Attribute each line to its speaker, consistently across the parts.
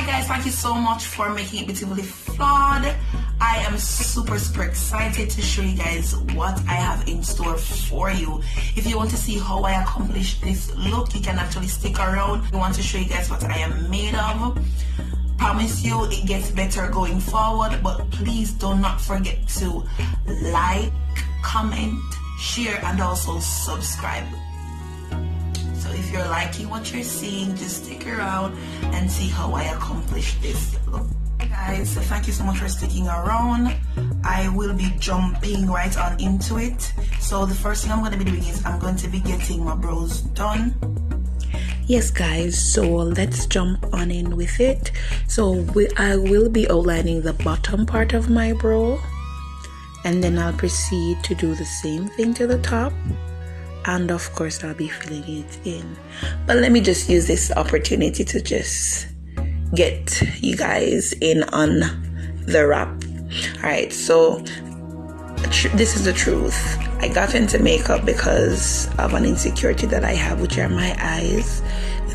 Speaker 1: Hi guys, thank you so much for making it beautifully flawed. I am super excited to show you guys what I have in store for you. If you want to see how I accomplish this look, you can actually stick around. I want to show you guys what I am made of. Promise you it gets better going forward, but please do not forget to like, comment, share, and also subscribe. So if you're liking what you're seeing, just stick around and see how I accomplish this look. Hey guys, thank you so much for sticking around. I will be jumping right on into it. So the first thing I'm going to be doing is I'm going to be getting my brows done.
Speaker 2: Yes guys, so let's jump on in with it. So I will be outlining the bottom part of my brow, and then I'll proceed to do the same thing to the top, and of course I'll be filling it in. But let me just use this opportunity to just get you guys in on the wrap. Alright, so this is the truth. I got into makeup because of an insecurity that I have, which are my eyes,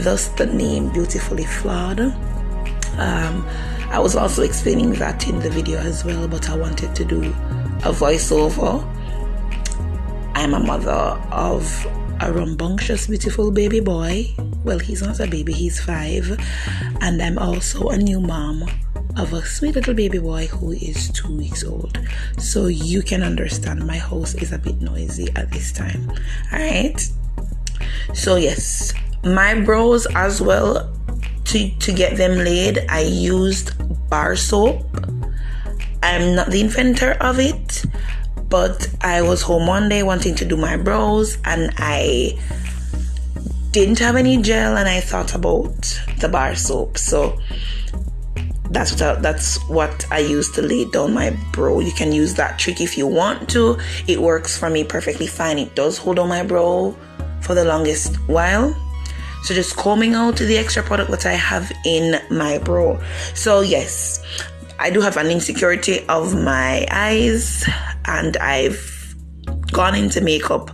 Speaker 2: thus the name Beautifully Flawed. I was also explaining that in the video as well, but I wanted to do a voiceover. I'm a mother of a rambunctious, beautiful baby boy. Well, he's not a baby, he's 5. And I'm also a new mom of a sweet little baby boy who is 2 weeks old. So you can understand my house is a bit noisy at this time. Alright. So yes, my brows as well, to get them laid, I used bar soap. I'm not the inventor of it, but I was home one day wanting to do my brows and I didn't have any gel, and I thought about the bar soap. So that's what I used to lay down my brow. You can use that trick if you want to. It works for me perfectly fine. It does hold on my brow for the longest while. So just combing out the extra product that I have in my brow. So yes, I do have an insecurity of my eyes, and I've gone into makeup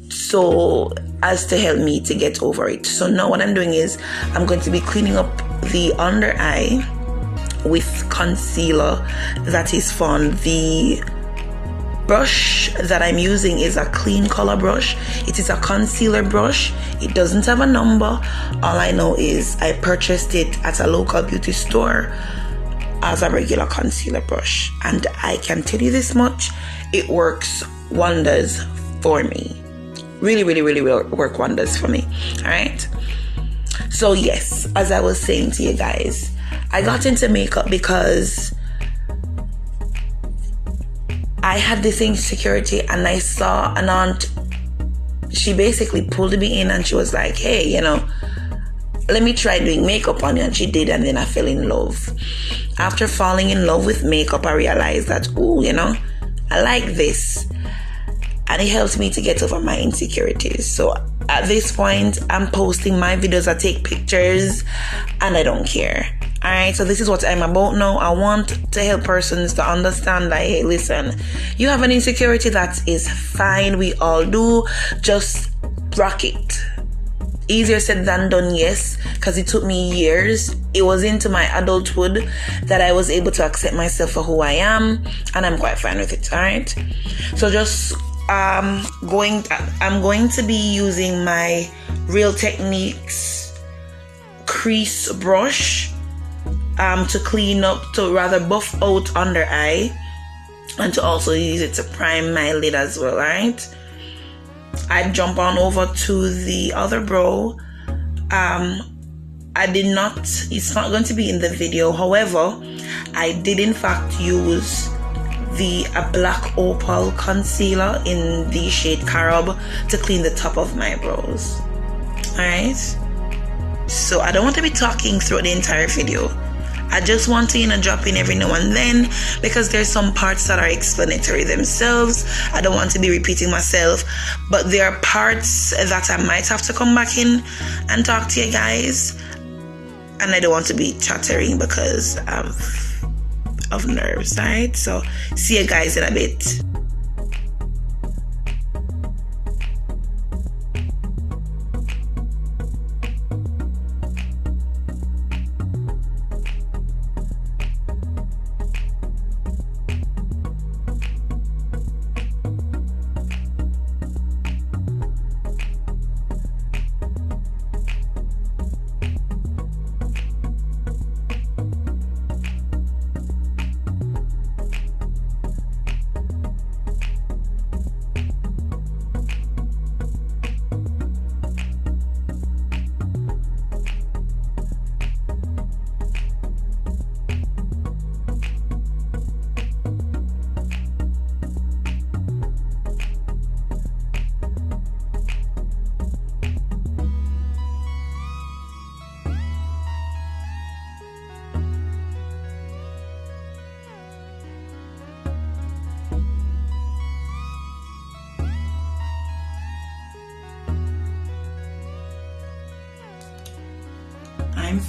Speaker 2: so as to help me to get over it. So now what I'm doing is I'm going to be cleaning up the under eye with concealer that is Fawn. The brush that I'm using is a clean color brush. It is a concealer brush. It doesn't have a number. All I know is I purchased it at a local beauty store as a regular concealer brush, and I can tell you this much, it works wonders for me. Really work wonders for me. Alright, so yes, as I was saying to you guys, I got into makeup because I had this insecurity, and I saw an aunt. She basically pulled me in and she was like, hey, you know, let me try doing makeup on you. And she did, and then I fell in love. After falling in love with makeup, I realized that, ooh, you know, I like this. And it helps me to get over my insecurities. So at this point, I'm posting my videos. I take pictures and I don't care. Alright, so this is what I'm about now. I want to help persons to understand that, hey, listen, you have an insecurity, that is fine. We all do. Just rock it. Easier said than done, yes, because it took me years. It was into my adulthood that I was able to accept myself for who I am, and I'm quite fine with it. Alright, so just I'm going to be using my Real Techniques crease brush to clean up, to rather buff out under eye, and to also use it to prime my lid as well. Alright, I jump on over to the other brow. I did not, it's not going to be in the video, however I did in fact use the black opal concealer in the shade Carob to clean the top of my brows. Alright, so I don't want to be talking throughout the entire video. I just want to, you know, drop in every now and then, because there's some parts that are explanatory themselves. I don't want to be repeating myself, but there are parts that I might have to come back in and talk to you guys, and I don't want to be chattering because of nerves. Alright, so see you guys in a bit.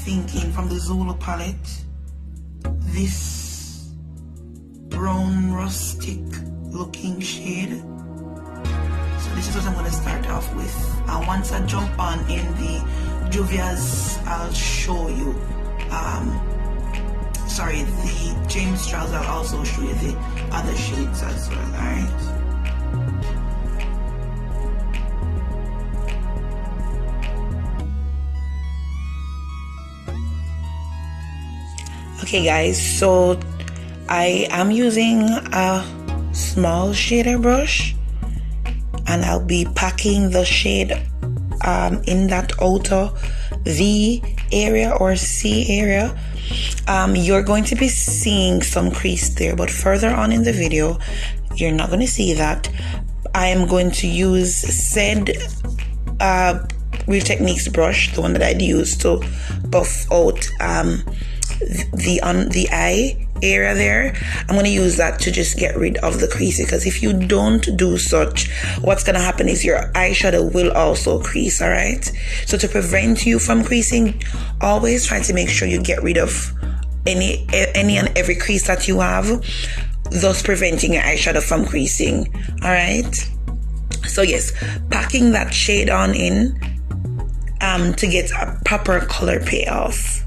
Speaker 1: thinking from the Zulu palette, this brown rustic looking shade. So this is what I'm going to start off with, and once I jump on in the Juvia's, I'll show you the James Charles, I'll also show you the other shades as well. Alright, okay guys, so I am using a small shader brush, and I'll be packing the shade in that outer V area or C area. You're going to be seeing some crease there, but further on in the video you're not going to see that. I am going to use said Real Techniques brush, the one that I'd use to buff out the eye area there. I'm going to use that to just get rid of the crease, because if you don't do such, what's going to happen is your eyeshadow will also crease. All right, so to prevent you from creasing, always try to make sure you get rid of any and every crease that you have, thus preventing your eyeshadow from creasing. All right, so yes, packing that shade on in to get a proper color payoff.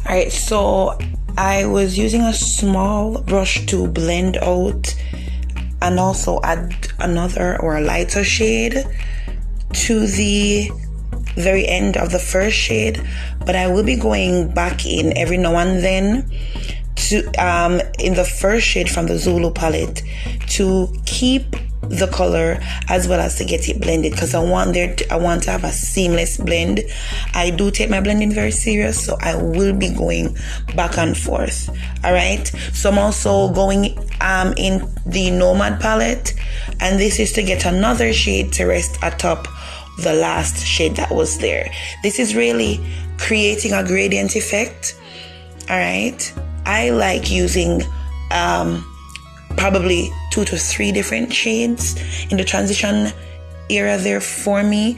Speaker 1: Alright, so I was using a small brush to blend out and also add another or a lighter shade to the very end of the first shade, but I will be going back in every now and then to in the first shade from the Zulu palette to keep the color as well as to get it blended, because I want to have a seamless blend. I do take my blending very serious, so I will be going back and forth. All right, so I'm also going in the Nomad palette, and this is to get another shade to rest atop the last shade that was there. This is really creating a gradient effect. All right, I like using probably 2 to 3 different shades in the transition area there for me.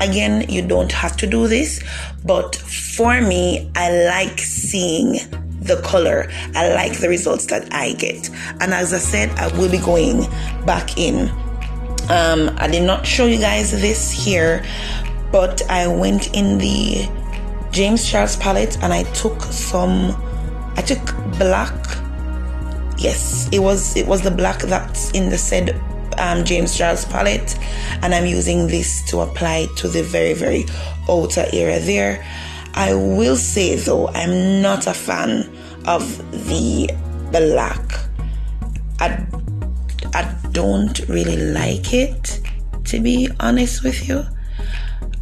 Speaker 1: Again, you don't have to do this, but for me, I like seeing the color. I like the results that I get, and as I said, I will be going back in. I did not show you guys this here, but I went in the James Charles palette and I took black. Yes, it was the black that's in the said James Charles palette, and I'm using this to apply to the very, very outer area there. I will say though, I'm not a fan of the black. I don't really like it, to be honest with you.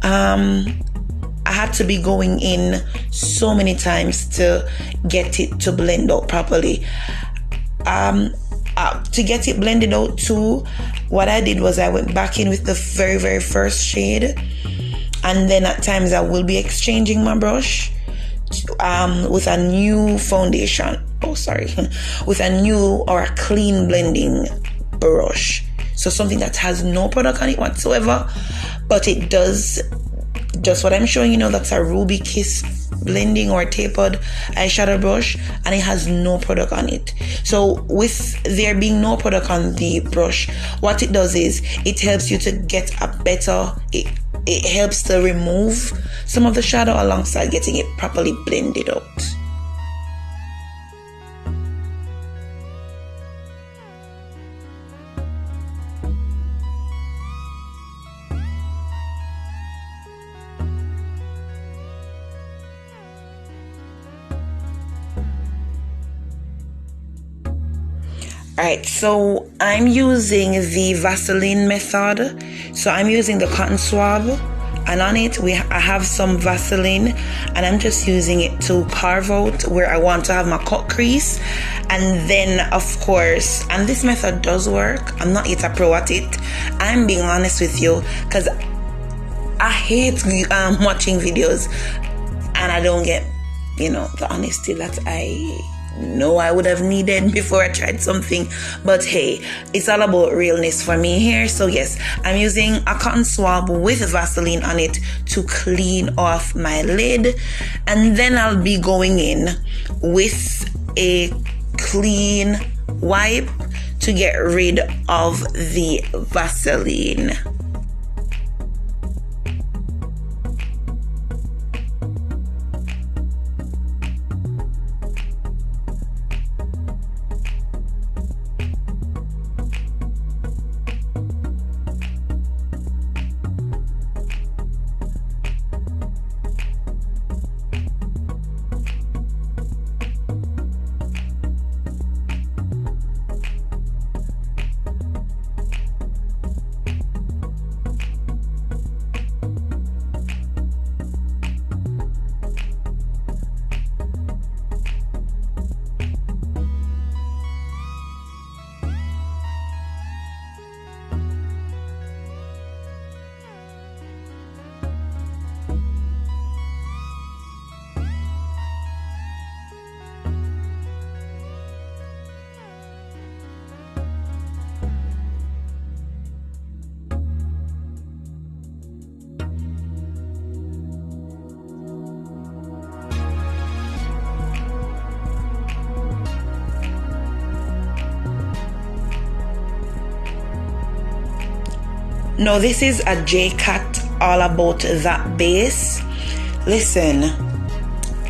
Speaker 1: I had to be going in so many times to get it to blend out properly. To get it blended out too, what I did was I went back in with the very, very first shade, and then at times I will be exchanging my brush with a new foundation. With a new or a clean blending brush. So something that has no product on it whatsoever, but it does just what I'm showing you now. That's a Ruby Kiss
Speaker 2: blending or tapered eyeshadow brush, and it has no product on it. So with there being no product on the brush, what it does is it helps you to get a better, it helps to remove some of the shadow alongside getting it properly blended out. Alright, so I'm using the Vaseline method. So I'm using the cotton swab, and on it I have some Vaseline, and I'm just using it to carve out where I want to have my cut crease. And then of course, and this method does work, I'm not yet a pro at it, I'm being honest with you, because I hate watching videos and I don't get, the honesty that I know I would have needed before I tried something. But hey, it's all about realness for me here. So yes, I'm using a cotton swab with Vaseline on it to clean off my lid, and then I'll be going in with a clean wipe to get rid of the Vaseline. Now this is a J.Cat All About That base. Listen,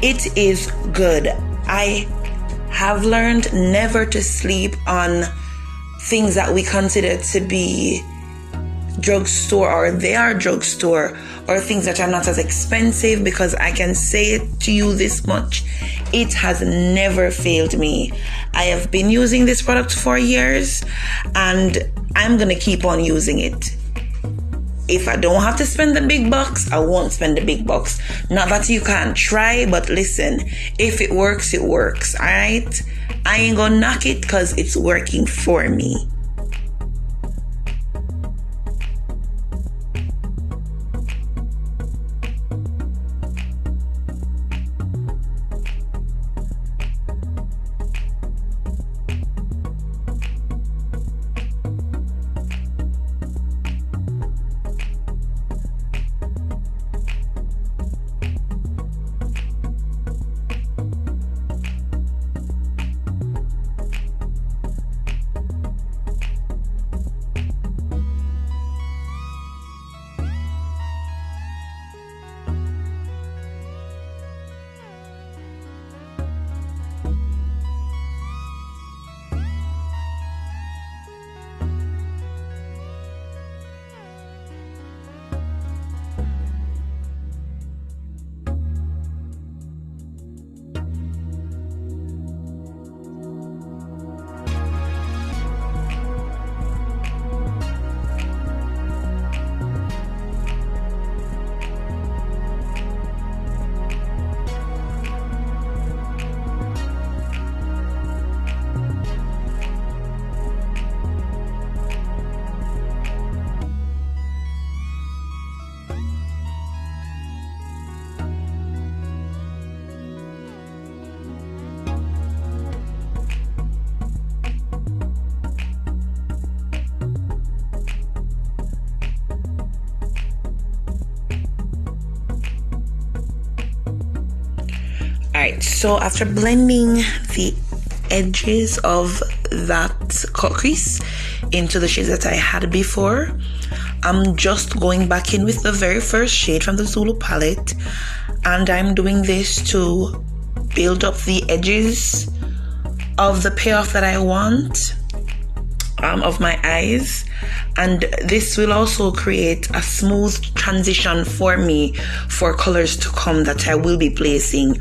Speaker 2: it is good. I have learned never to sleep on things that we consider to be drugstore, or they are drugstore, or things that are not as expensive, because I can say it to you this much, it has never failed me. I have been using this product for years, and I'm gonna keep on using it. If I don't have to spend the big bucks, I won't spend the big bucks. Not that you can't try, but listen, if it works, it works, alright? I ain't gonna knock it because it's working for me. Alright, so after blending the edges of that crease into the shades that I had before, I'm just going back in with the very first shade from the Zulu palette, and I'm doing this to build up the edges of the payoff that I want of my eyes, and this will also create a smooth transition for me for colors to come that I will be placing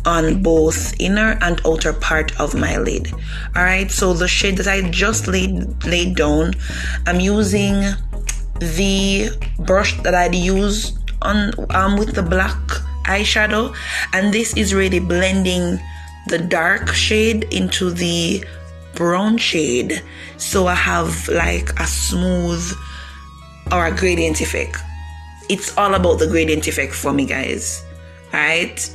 Speaker 2: on both inner and outer part of my lid. All right, so the shade that I just laid down, I'm using the brush that I'd use on with the black eyeshadow, and this is really blending the dark shade into the brown shade, so I have like a smooth or a gradient effect. It's all about the gradient effect for me, guys. All right.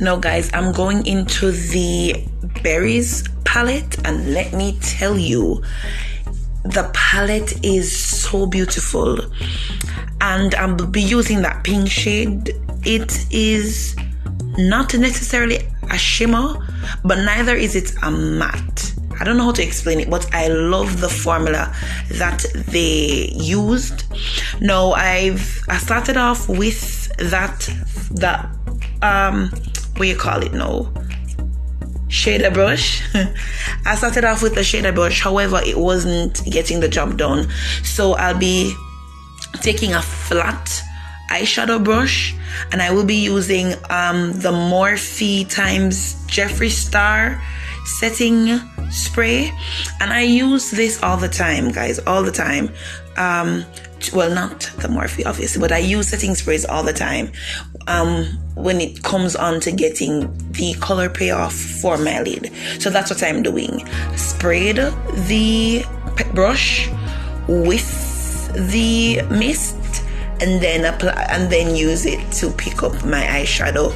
Speaker 2: Now guys, I'm going into the berries palette, and let me tell you, the palette is so beautiful, and I'll be using that pink shade. It is not necessarily a shimmer, but neither is it a matte. I don't know how to explain it, but I love the formula that they used. Now I started off with that what you call it now, shader brush. I started off with the shader brush, however it wasn't getting the job done, so I'll be taking a flat eyeshadow brush, and I will be using the Morphe times Jeffree Star setting spray, and I use this all the time, guys, all the time. Well, not the Morphe obviously, but I use setting sprays all the time when it comes on to getting the color payoff for my lid. So that's what I'm doing. Sprayed the brush with the mist, and then apply, and then use it to pick up my eyeshadow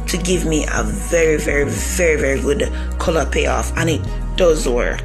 Speaker 2: to give me a very, very, very, very good color payoff, and it does work.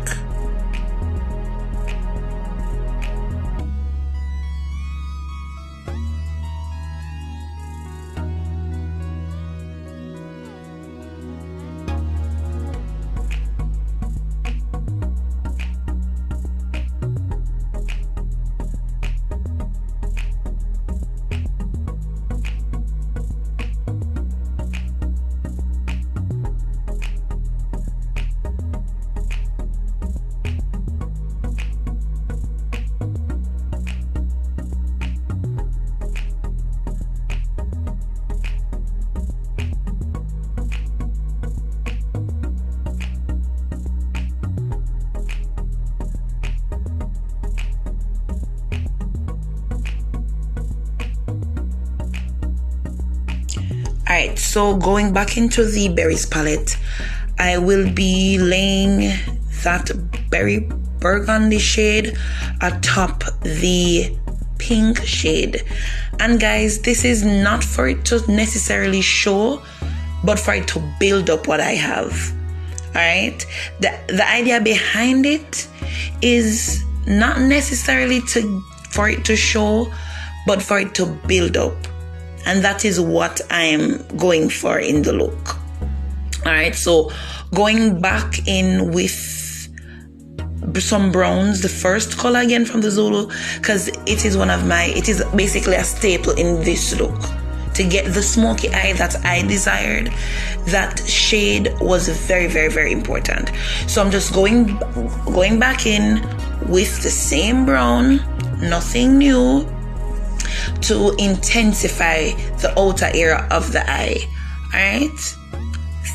Speaker 2: Alright, so going back into the berries palette, I will be laying that berry burgundy shade atop the pink shade. And guys, this is not for it to necessarily show, but for it to build up what I have. Alright, the idea behind it is not necessarily for it to show, but for it to build up. And that is what I'm going for in the look. All right, so going back in with some browns, the first color again from the Zulu, because it is basically a staple in this look.
Speaker 1: to get the smoky eye that I desired, that shade was very, very, very important. So I'm just going back in with the same brown, nothing new, to intensify the outer area of the eye. Alright?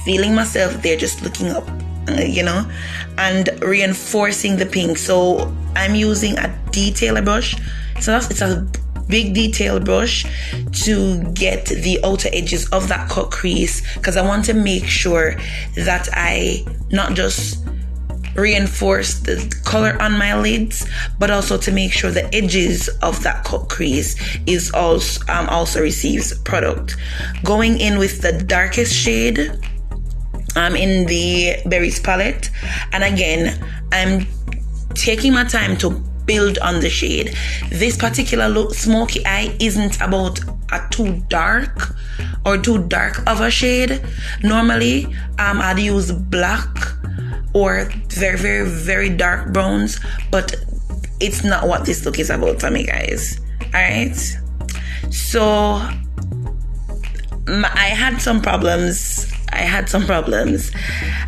Speaker 1: Feeling myself there, just looking up, and reinforcing the pink. So I'm using a detailer brush. So it's a big detail brush to get the outer edges of that cut crease, because I want to make sure that I not just reinforce the color on my lids, but also to make sure the edges of that cut crease is also receives product. Going in with the darkest shade in the Berries palette, and again I'm taking my time to build on the shade. This particular look, smoky eye, isn't about a too dark of a shade. Normally I'd use black or very, very, very dark browns, but it's not what this look is about for me, guys. Alright, so I had some problems,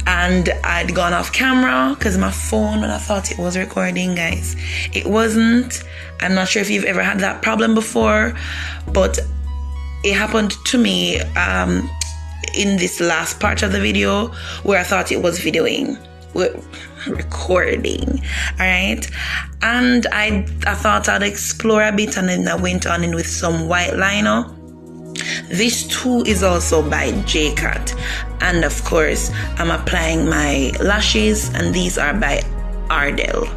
Speaker 1: and I'd gone off camera because my phone, when I thought it was recording, guys, it wasn't. I'm not sure if you've ever had that problem before, but it happened to me in this last part of the video where I thought it was recording. Alright, and I thought I'd explore a bit, and then I went on in with some white liner. This too is also by J.Cat, and of course I'm applying my lashes, and these are by Ardell.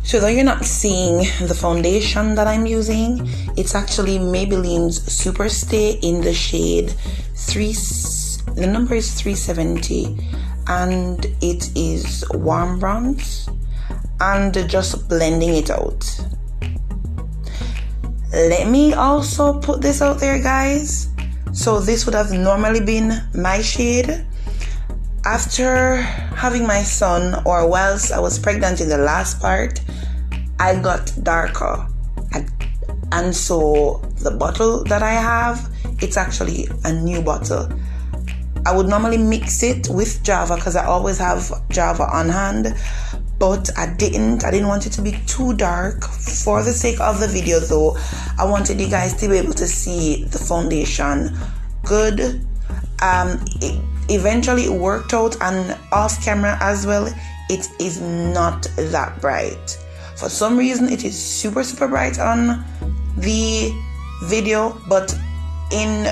Speaker 1: So though you're not seeing the foundation that I'm using, it's actually Maybelline's Super Stay in the shade the number is 370, and it is warm bronze, and just blending it out. Let me also put this out there, guys. So this would have normally been my shade. After having my son, or whilst I was pregnant in the last part, I got darker, and so the bottle that I have, it's actually a new bottle. I would normally mix it with Java because I always have Java on hand, but I didn't want it to be too dark. For the sake of the video though, I wanted you guys to be able to see the foundation good. Eventually it worked out, and off camera as well, it is not that bright. For some reason it is super, super bright on the video, but in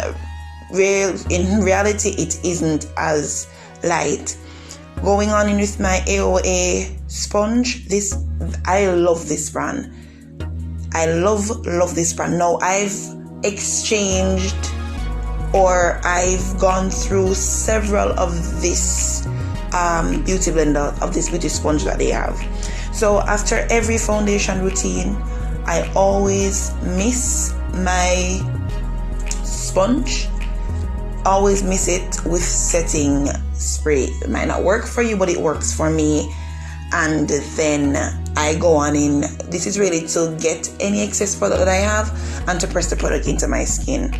Speaker 1: reality it isn't as light. Going on in with my AOA sponge, I love this brand. I love this brand. Now I've exchanged, or I've gone through several of this beauty blender, of this beauty sponge that they have. So after every foundation routine, I always miss my sponge, always miss it with setting spray. It might not work for you, but it works for me. And then I go on in. This is really to get any excess product that I have and to press the product into my skin.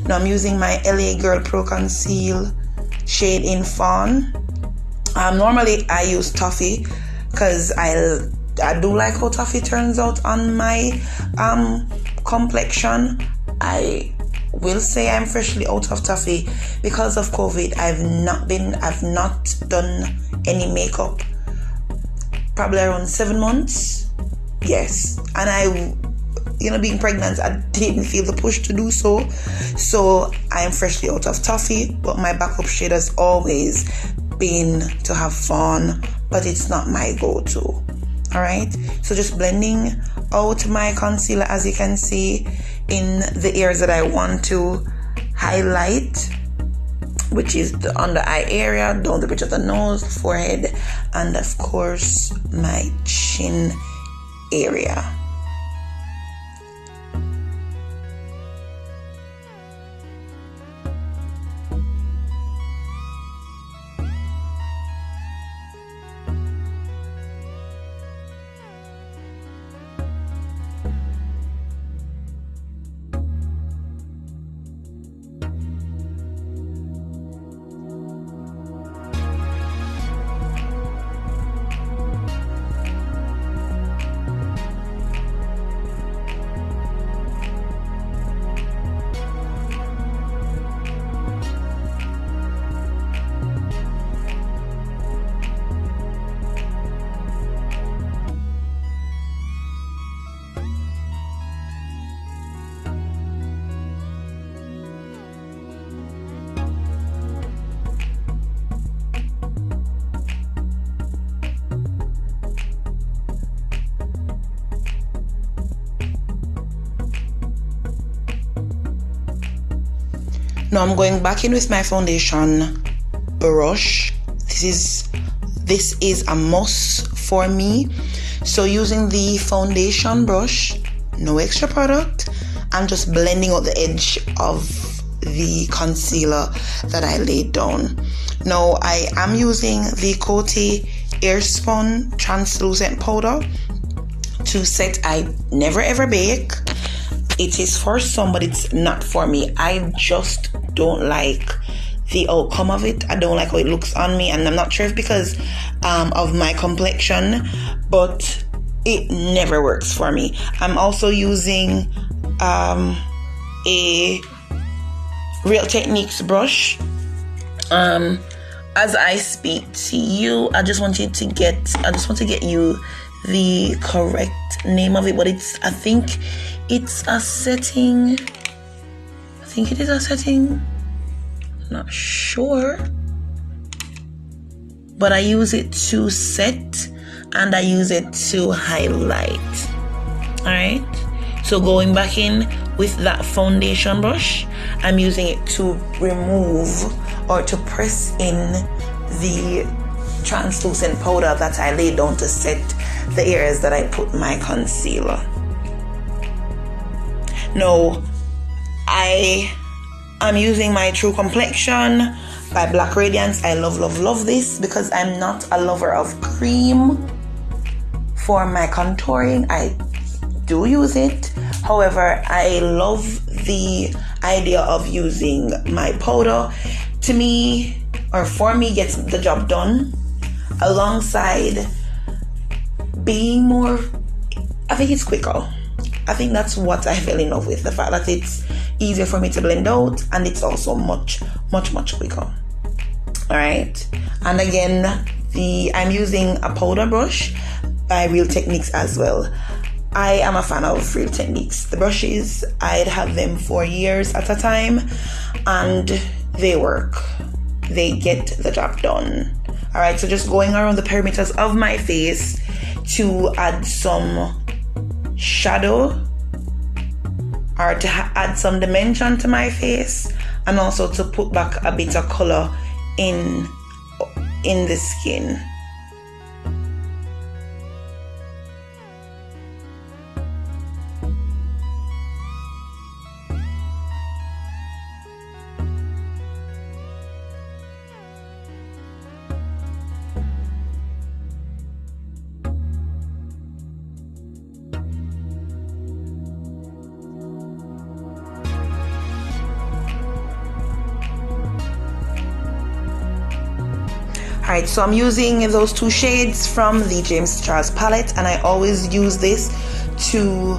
Speaker 1: Now I'm using my LA Girl Pro Conceal shade in Fawn. Normally I use Toffee because I do like how Toffee turns out on my complexion. I will say I'm freshly out of Toffee because of COVID. I've not done any makeup probably around 7 months. Yes, and being pregnant, I didn't feel the push to do so. So I am freshly out of Toffee, but my backup shade has always been to have Fawn, but it's not my go-to. Alright, so just blending out my concealer, as you can see, in the areas that I want to highlight.
Speaker 2: which is the under eye area, down the bridge of the nose, forehead, and of course my chin area. Now I'm going back in with my foundation brush. This is a must for me. So using the foundation brush, no extra product, I'm just blending out the edge of the concealer that I laid down. Now I am using the Coty Airspun translucent powder to set. I never ever bake. It is for some, but it's not for me. I just don't like the outcome of it. I don't like how it looks on me, and I'm not sure if because of my complexion, but it never works for me. I'm also using a Real Techniques brush. As I speak to you, I just want to get you the correct name of it, but I think it's a setting. I think it is a setting. I'm not sure. But I use it to set and I use it to highlight. Alright? So going back in with that foundation brush, I'm using it to remove or to press in the translucent powder that I laid down to set the areas that I put my concealer. Now, I am using my True Complexion by Black Radiance. I love this because I'm not a lover of cream for my contouring. I do use it. However, I love the idea of using my powder. To me, or for me, gets the job done alongside being more, I think it's quicker. I think that's what I fell in love with, the fact that it's easier for me to blend out and it's also much quicker. Alright, and again, I'm using a powder brush by Real Techniques as well. I am a fan of Real Techniques. The brushes, I'd have them for years at a time and they work. They get the job done. Alright, so just going around the perimeters of my face to add some shadow or to add some dimension to my face, and also to put back a bit of color in the skin. Alright, so I'm using those two shades from the James Charles palette, and I always use this to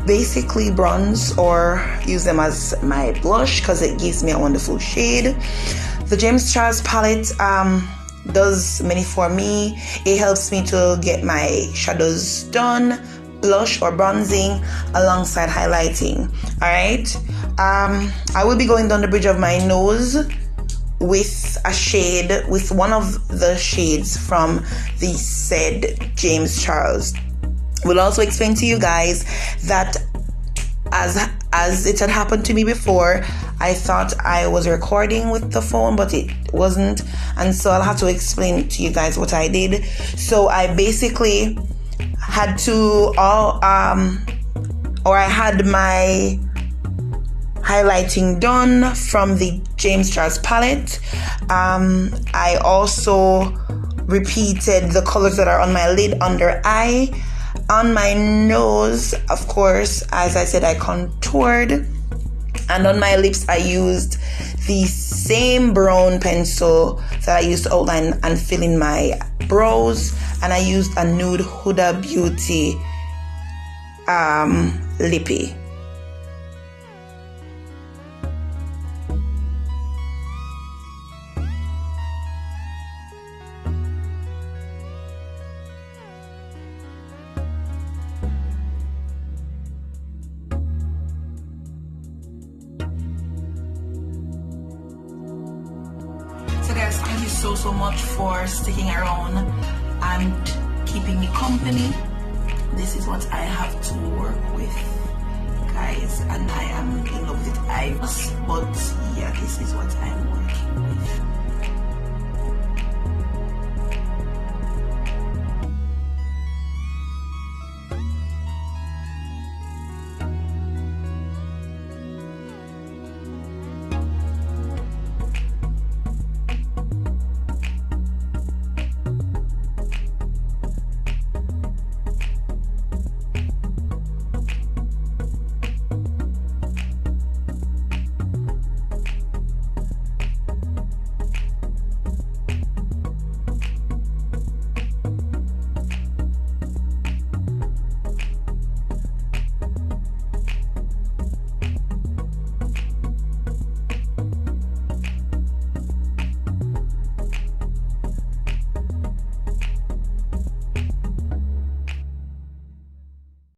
Speaker 2: basically bronze or use them as my blush because it gives me a wonderful shade. The James Charles palette does many for me. It helps me to get my shadows done, blush or bronzing alongside highlighting. Alright, I will be going down the bridge of my nose with a shade, with one of the shades from the said James Charles. We'll also explain to you guys that as it had happened to me before,
Speaker 1: I thought I was recording with the phone, but it wasn't, and so I'll have to explain to you guys what I did. So I basically had to I had my highlighting done from the James Charles palette. I also repeated the colors that are on my lid, under eye, on my nose. Of course, as I said, I contoured, and on my lips I used the same brown pencil that I used to outline and fill in my brows, and I used a nude Huda Beauty lippy. So guys, thank you so much for sticking around and keeping me company. This is what I have to work with, guys, and I am in love with it. But yeah, this is what I'm working with.